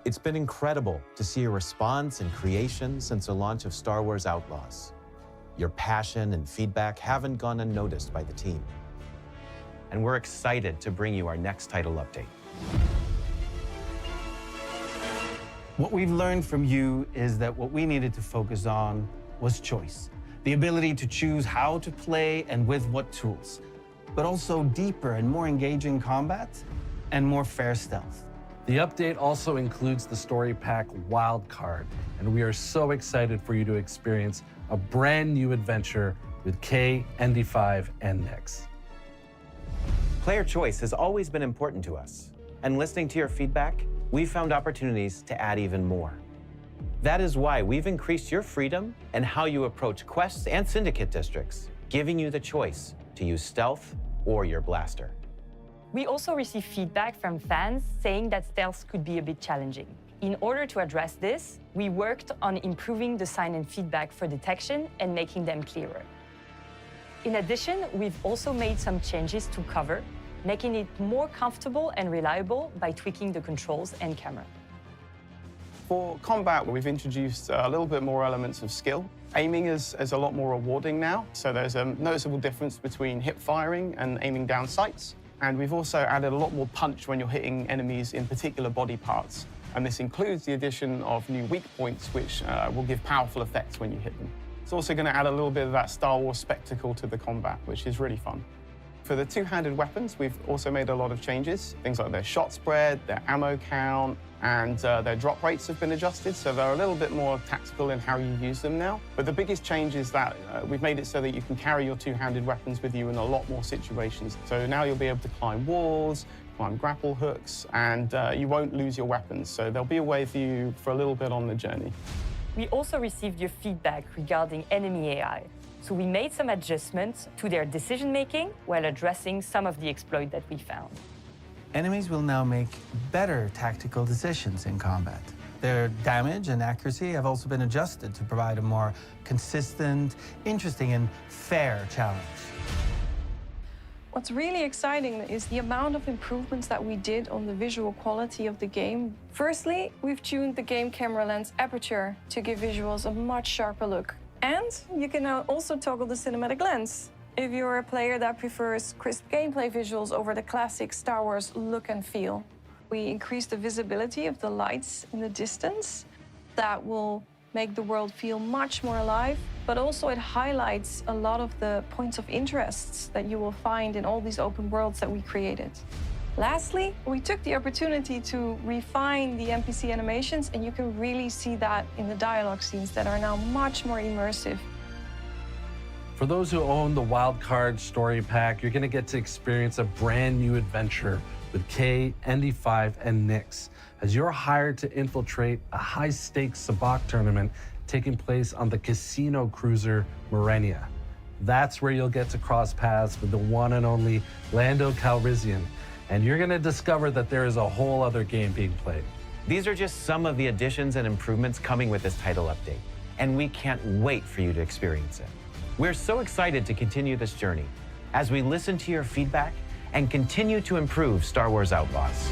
It's been incredible to see your response and creation since the launch of Star Wars Outlaws. Your passion and feedback haven't gone unnoticed by the team. And we're excited to bring you our next title update. What we've learned from you is that what we needed to focus on was choice. The ability to choose how to play and with what tools, but also deeper and more engaging combat and more fair stealth. The update also includes the Story Pack Wildcard, and we are so excited for you to experience a brand new adventure with K, ND5, and Nyx. Player choice has always been important to us, and listening to your feedback, we've found opportunities to add even more. That is why we've increased your freedom and how you approach quests and syndicate districts, giving you the choice to use stealth or your blaster. We also receive feedback from fans saying that stealth could be a bit challenging. In order to address this, we worked on improving the sign and feedback for detection and making them clearer. In addition, we've also made some changes to cover, making it more comfortable and reliable by tweaking the controls and camera. For combat, we've introduced a little bit more elements of skill. Aiming is a lot more rewarding now, so there's a noticeable difference between hip firing and aiming down sights. And we've also added a lot more punch when you're hitting enemies in particular body parts. And this includes the addition of new weak points, which will give powerful effects when you hit them. It's also going to add a little bit of that Star Wars spectacle to the combat, which is really fun. For the two-handed weapons, we've also made a lot of changes. Things like their shot spread, their ammo count, and their drop rates have been adjusted, so they're a little bit more tactical in how you use them now. But the biggest change is that we've made it so that you can carry your two-handed weapons with you in a lot more situations. So now you'll be able to climb walls, climb grapple hooks, and you won't lose your weapons. So there'll be a way for you for a little bit on the journey. We also received your feedback regarding enemy AI. So we made some adjustments to their decision-making while addressing some of the exploits that we found. Enemies will now make better tactical decisions in combat. Their damage and accuracy have also been adjusted to provide a more consistent, interesting, and fair challenge. What's really exciting is the amount of improvements that we did on the visual quality of the game. Firstly, we've tuned the game camera lens aperture to give visuals a much sharper look. And you can now also toggle the cinematic lens if you're a player that prefers crisp gameplay visuals over the classic Star Wars look and feel. We increased the visibility of the lights in the distance. That will make the world feel much more alive, but also it highlights a lot of the points of interests that you will find in all these open worlds that we created. Lastly, we took the opportunity to refine the NPC animations, and you can really see that in the dialogue scenes that are now much more immersive. For those who own the Wildcard Story Pack, you're going to get to experience a brand new adventure with K, ND5, and Nyx, as you're hired to infiltrate a high-stakes sabacc tournament taking place on the casino cruiser Morenia. That's where you'll get to cross paths with the one and only Lando Calrissian, and you're going to discover that there is a whole other game being played. These are just some of the additions and improvements coming with this title update, and we can't wait for you to experience it. We're so excited to continue this journey as we listen to your feedback and continue to improve Star Wars Outlaws.